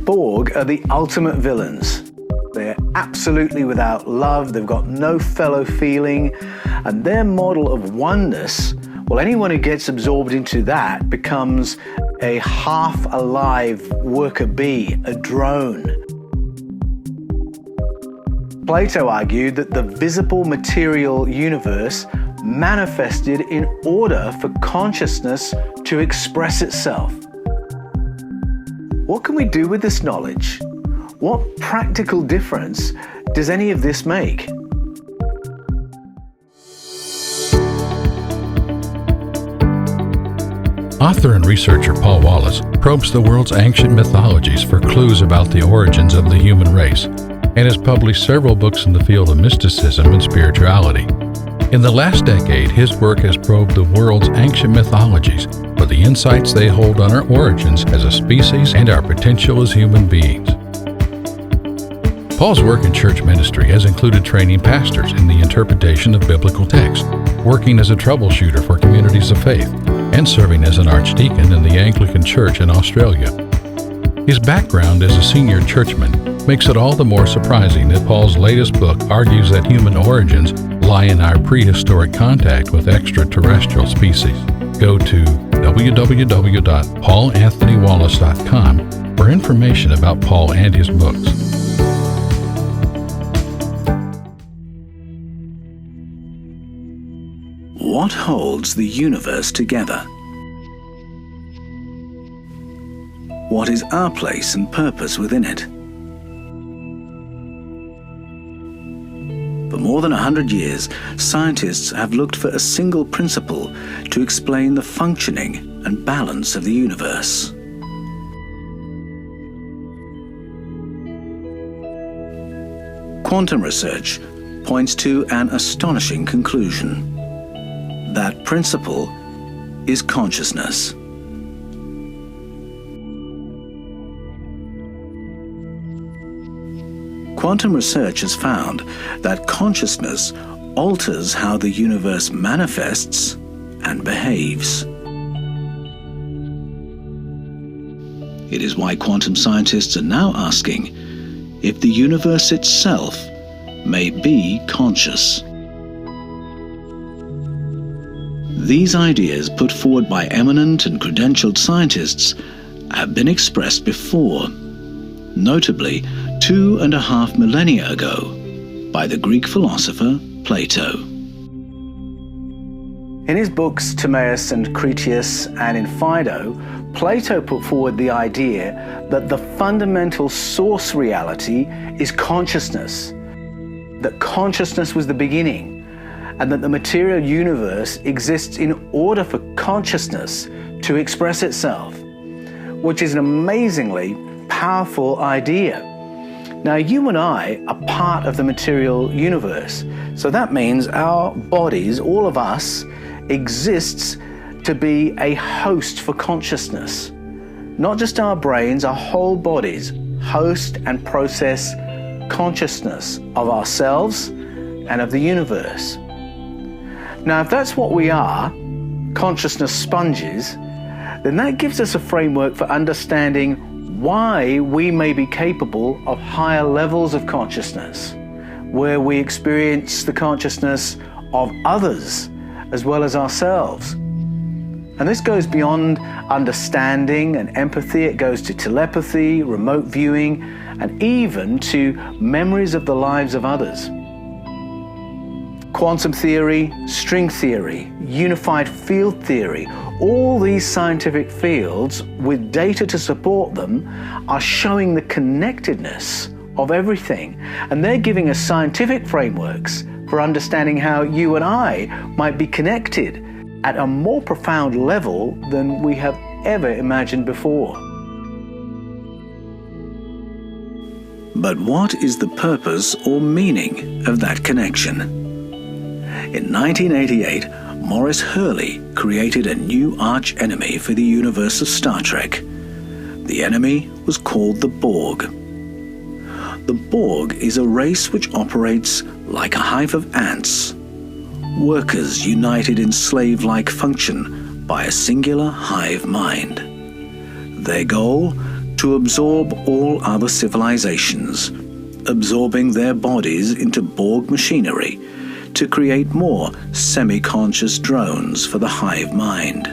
Borg are the ultimate villains. They're absolutely without love, they've got no fellow feeling, and their model of oneness, well, anyone who gets absorbed into that becomes a half-alive worker bee, a drone. Plato argued that the visible material universe manifested in order for consciousness to express itself. What can we do with this knowledge? What practical difference does any of this make? Author and researcher Paul Wallis probes the world's ancient mythologies for clues about the origins of the human race, and has published several books in the field of mysticism and spirituality. In the last decade, his work has probed the world's ancient mythologies for the insights they hold on our origins as a species and our potential as human beings. Paul's work in church ministry has included training pastors in the interpretation of biblical text, working as a troubleshooter for communities of faith, and serving as an archdeacon in the Anglican Church in Australia. His background as a senior churchman makes it all the more surprising that Paul's latest book argues that human origins lie in our prehistoric contact with extraterrestrial species. Go to www.paulanthonywallis.com for information about Paul and his books. What holds the universe together? What is our place and purpose within it? For more than 100 years, scientists have looked for a single principle to explain the functioning and balance of the universe. Quantum research points to an astonishing conclusion. That principle is consciousness. Quantum research has found that consciousness alters how the universe manifests and behaves. It is why quantum scientists are now asking if the universe itself may be conscious. These ideas, put forward by eminent and credentialed scientists, have been expressed before, notably 2.5 millennia ago, by the Greek philosopher Plato. In his books Timaeus and Critias and in Phaedo, Plato put forward the idea that the fundamental source reality is consciousness, that consciousness was the beginning, and that the material universe exists in order for consciousness to express itself, which is an amazingly powerful idea. Now, you and I are part of the material universe, so that means our bodies, all of us, exists to be a host for consciousness. Not just our brains, our whole bodies host and process consciousness of ourselves and of the universe. Now, if that's what we are, consciousness sponges, then that gives us a framework for understanding why we may be capable of higher levels of consciousness, where we experience the consciousness of others as well as ourselves. And this goes beyond understanding and empathy. It goes to telepathy, remote viewing, and even to memories of the lives of others. Quantum theory, string theory, unified field theory, all these scientific fields with data to support them are showing the connectedness of everything. And they're giving us scientific frameworks for understanding how you and I might be connected at a more profound level than we have ever imagined before. But what is the purpose or meaning of that connection? In 1988, Maurice Hurley created a new arch-enemy for the universe of Star Trek. The enemy was called the Borg. The Borg is a race which operates like a hive of ants, workers united in slave-like function by a singular hive mind. Their goal? to absorb all other civilizations, absorbing their bodies into Borg machinery to create more semi-conscious drones for the hive mind.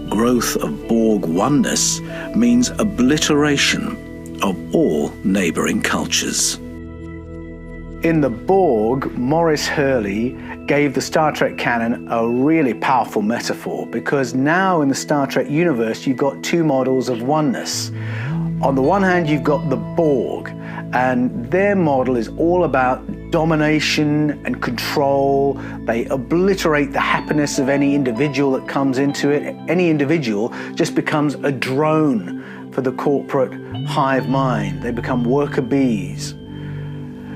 Growth of Borg oneness means obliteration of all neighboring cultures. In the Borg, Maurice Hurley gave the Star Trek canon a really powerful metaphor, because now in the Star Trek universe you've got two models of oneness. On the one hand you've got the Borg, and their model is all about domination and control. They obliterate the happiness of any individual that comes into it. Any individual just becomes a drone for the corporate hive mind. They become worker bees.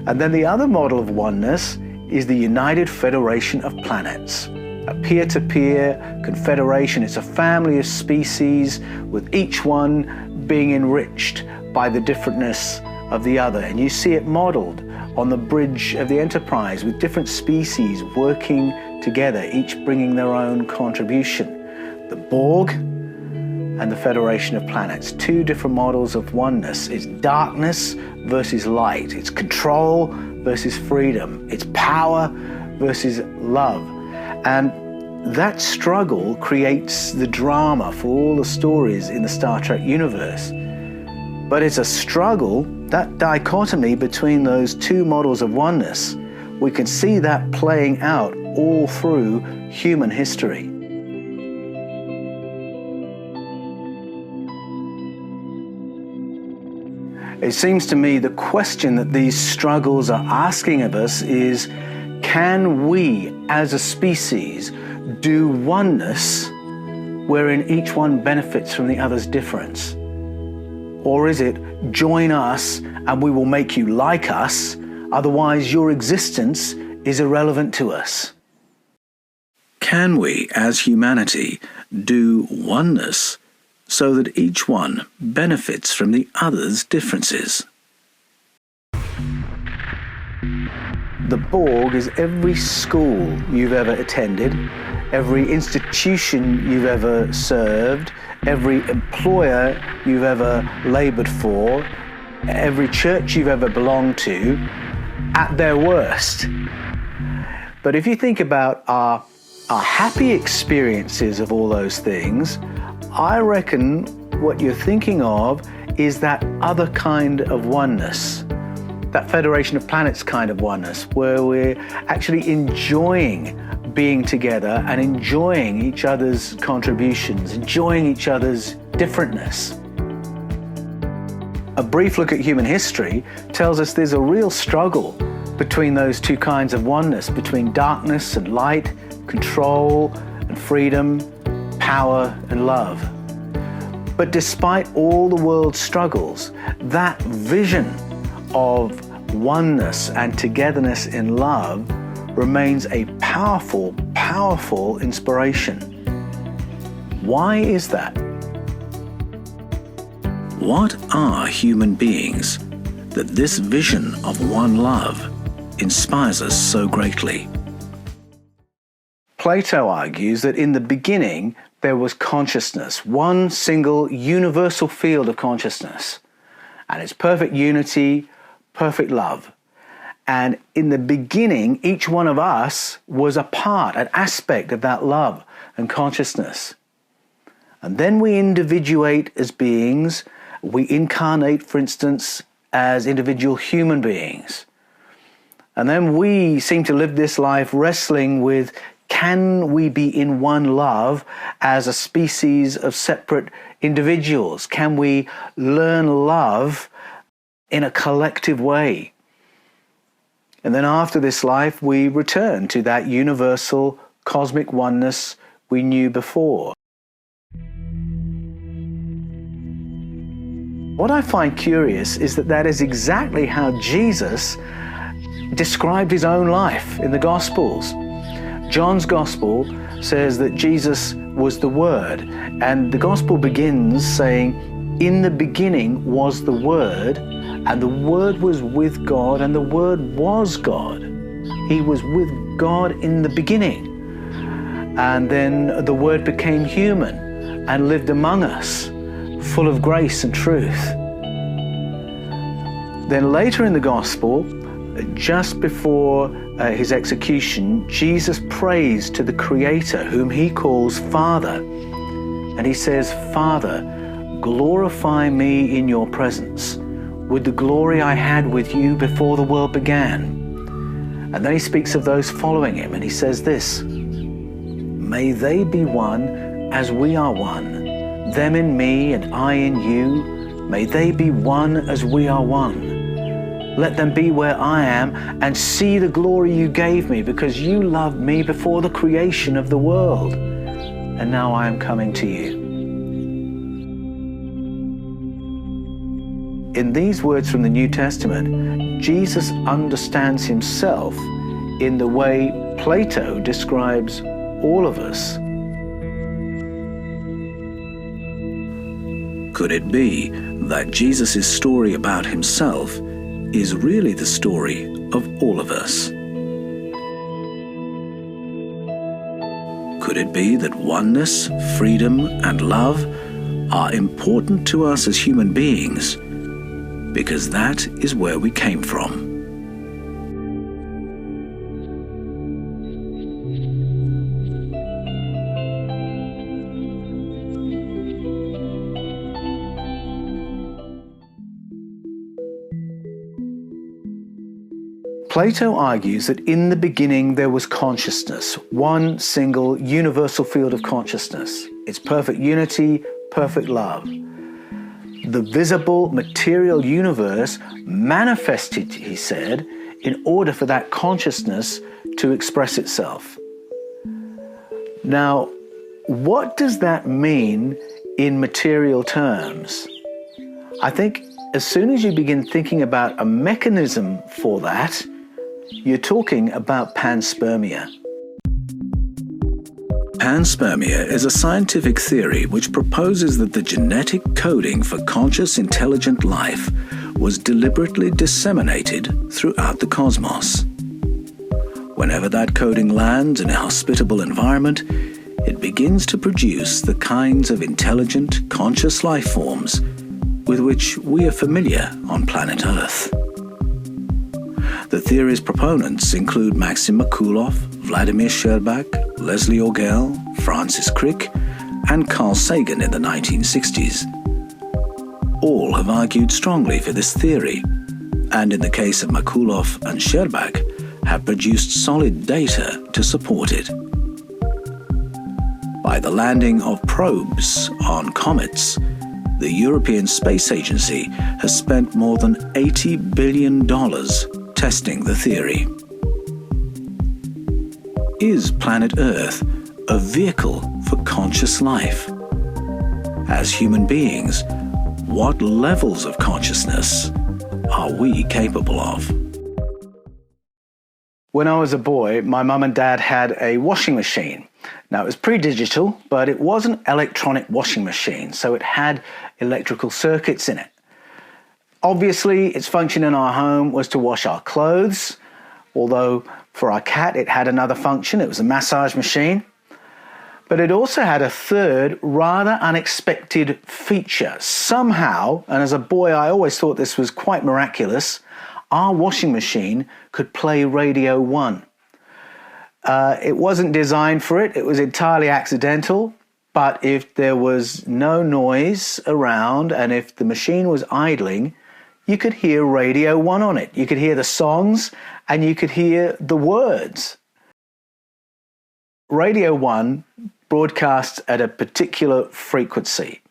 And then the other model of oneness is the United Federation of Planets, a peer-to-peer confederation. It's a family of species, with each one being enriched by the differentness of the other. And you see it modeled on the bridge of the Enterprise, with different species working together, each bringing their own contribution. The Borg and the Federation of Planets, two different models of oneness. It's darkness versus light. It's control versus freedom. It's power versus love. And that struggle creates the drama for all the stories in the Star Trek universe. But it's a struggle, that dichotomy between those two models of oneness. We can see that playing out all through human history. It seems to me the question that these struggles are asking of us is, can we as a species do oneness wherein each one benefits from the other's difference? Or is it, join us and we will make you like us, otherwise your existence is irrelevant to us? Can we as humanity do oneness so that each one benefits from the other's differences? The Borg is every school you've ever attended, every institution you've ever served, every employer you've ever labored for, every church you've ever belonged to, at their worst. But if you think about our happy experiences of all those things, I reckon what you're thinking of is that other kind of oneness, that Federation of Planets kind of oneness, where we're actually enjoying being together and enjoying each other's contributions, enjoying each other's differentness. A brief look at human history tells us there's a real struggle between those two kinds of oneness, between darkness and light, control and freedom, power and love. But despite all the world's struggles, that vision of oneness and togetherness in love remains a powerful, powerful inspiration. Why is that? What are human beings that this vision of one love inspires us so greatly? Plato argues that in the beginning there was consciousness, one single universal field of consciousness, and it's perfect unity, perfect love. And in the beginning, each one of us was a part, an aspect of that love and consciousness. And then we individuate as beings. We incarnate, for instance, as individual human beings. And then we seem to live this life wrestling with, can we be in one love as a species of separate individuals? Can we learn love in a collective way? And then after this life, we return to that universal cosmic oneness we knew before. What I find curious is that is exactly how Jesus described his own life in the Gospels. John's Gospel says that Jesus was the Word, and the Gospel begins saying, in the beginning was the Word, and the Word was with God, and the Word was God. He was with God in the beginning. And then the Word became human and lived among us full of grace and truth. Then later in the Gospel, just before his execution, Jesus prays to the Creator, whom he calls Father. And he says, "Father, glorify me in your presence with the glory I had with you before the world began." And then he speaks of those following him, and he says this, "May they be one as we are one, them in me and I in you. May they be one as we are one. Let them be where I am and see the glory you gave me, because you loved me before the creation of the world. And now I am coming to you." In these words from the New Testament, Jesus understands himself in the way Plato describes all of us. Could it be that Jesus' story about himself is really the story of all of us? Could it be that oneness, freedom, and love are important to us as human beings because that is where we came from? Plato argues that in the beginning there was consciousness, one single universal field of consciousness. It's perfect unity, perfect love. The visible material universe manifested, he said, in order for that consciousness to express itself. Now, what does that mean in material terms? I think as soon as you begin thinking about a mechanism for that, you're talking about panspermia. Panspermia is a scientific theory which proposes that the genetic coding for conscious intelligent life was deliberately disseminated throughout the cosmos. Whenever that coding lands in a hospitable environment, it begins to produce the kinds of intelligent, conscious life forms with which we are familiar on planet Earth. The theory's proponents include Maxim Merkulov, Vladimir Sherbak, Leslie Orgel, Francis Crick, and Carl Sagan in the 1960s. All have argued strongly for this theory, and in the case of Merkulov and Sherbak, have produced solid data to support it. By the landing of probes on comets, the European Space Agency has spent more than $80 billion testing the theory. Is planet Earth a vehicle for conscious life? As human beings, what levels of consciousness are we capable of? When I was a boy, my mum and dad had a washing machine. Now, it was pre-digital, but it was an electronic washing machine, so it had electrical circuits in it. Obviously, its function in our home was to wash our clothes, although for our cat it had another function. It was a massage machine. But it also had a third, rather unexpected feature. Somehow, and as a boy I always thought this was quite miraculous, our washing machine could play Radio 1. It wasn't designed for it. It was entirely accidental. But if there was no noise around and if the machine was idling, you could hear Radio 1 on it. You could hear the songs and you could hear the words. Radio 1 broadcasts at a particular frequency.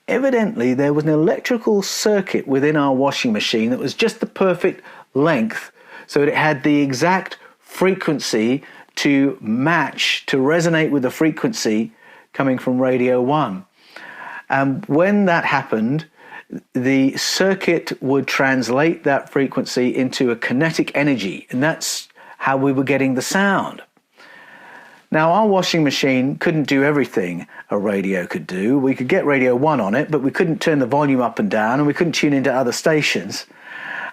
Evidently, there was an electrical circuit within our washing machine that was just the perfect length, so that it had the exact frequency to match, to resonate with the frequency coming from Radio 1. And when that happened, the circuit would translate that frequency into a kinetic energy, and that's how we were getting the sound. Now, our washing machine couldn't do everything a radio could do. We could get Radio 1 on it, but we couldn't turn the volume up and down, and we couldn't tune into other stations.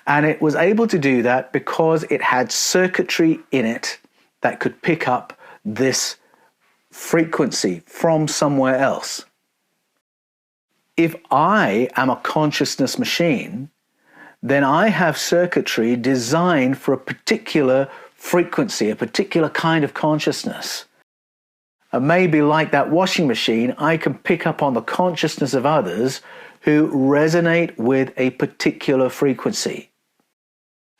And it was able to do that because it had circuitry in it that could pick up this frequency from somewhere else. If I am a consciousness machine, then I have circuitry designed for a particular frequency, a particular kind of consciousness. And maybe like that washing machine, I can pick up on the consciousness of others who resonate with a particular frequency.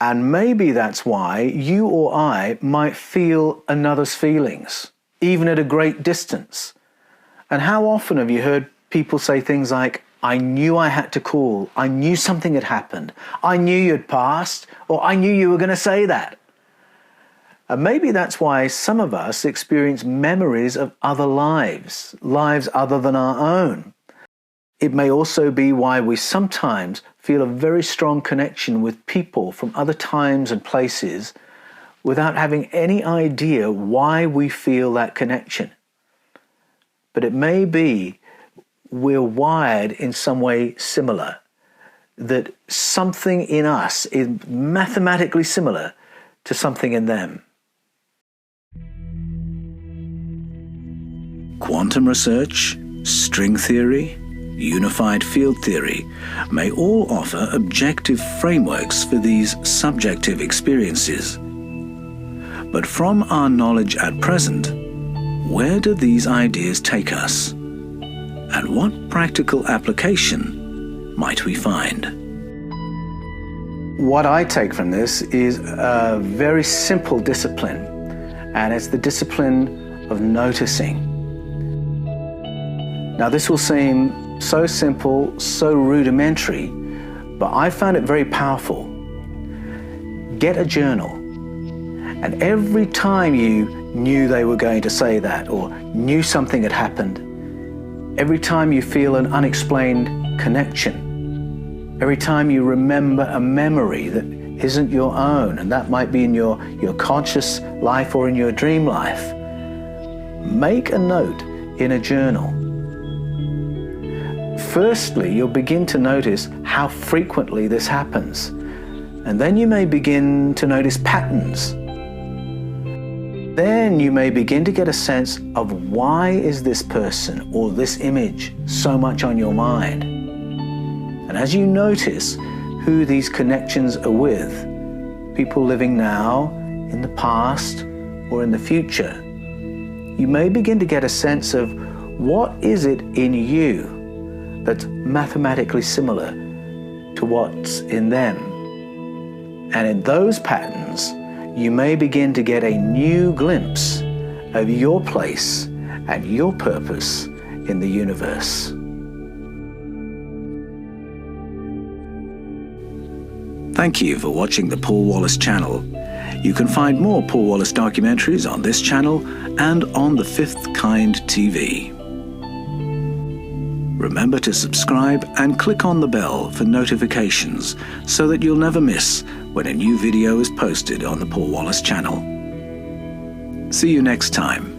And maybe that's why you or I might feel another's feelings, even at a great distance. And how often have you heard people say things like, I knew I had to call, I knew something had happened, I knew you'd passed, or I knew you were going to say that. And maybe that's why some of us experience memories of other lives, lives other than our own. It may also be why we sometimes feel a very strong connection with people from other times and places without having any idea why we feel that connection. But it may be we're wired in some way similar, that something in us is mathematically similar to something in them. Quantum research, string theory, unified field theory may all offer objective frameworks for these subjective experiences. But from our knowledge at present, where do these ideas take us? And what practical application might we find? What I take from this is a very simple discipline, and it's the discipline of noticing. Now, this will seem so simple, so rudimentary, but I found it very powerful. Get a journal, and every time you knew they were going to say that or knew something had happened, every time you feel an unexplained connection, every time you remember a memory that isn't your own, and that might be in your conscious life or in your dream life, make a note in a journal. Firstly, you'll begin to notice how frequently this happens, and then you may begin to notice patterns. Then you may begin to get a sense of why is this person or this image so much on your mind. And as you notice who these connections are with, people living now, in the past, or in the future, you may begin to get a sense of what is it in you that's mathematically similar to what's in them. And in those patterns, you may begin to get a new glimpse of your place and your purpose in the universe. Thank you for watching the Paul Wallis channel. You can find more Paul Wallis documentaries on this channel and on the Fifth Kind TV. Remember to subscribe and click on the bell for notifications so that you'll never miss when a new video is posted on the Paul Wallis channel. See you next time.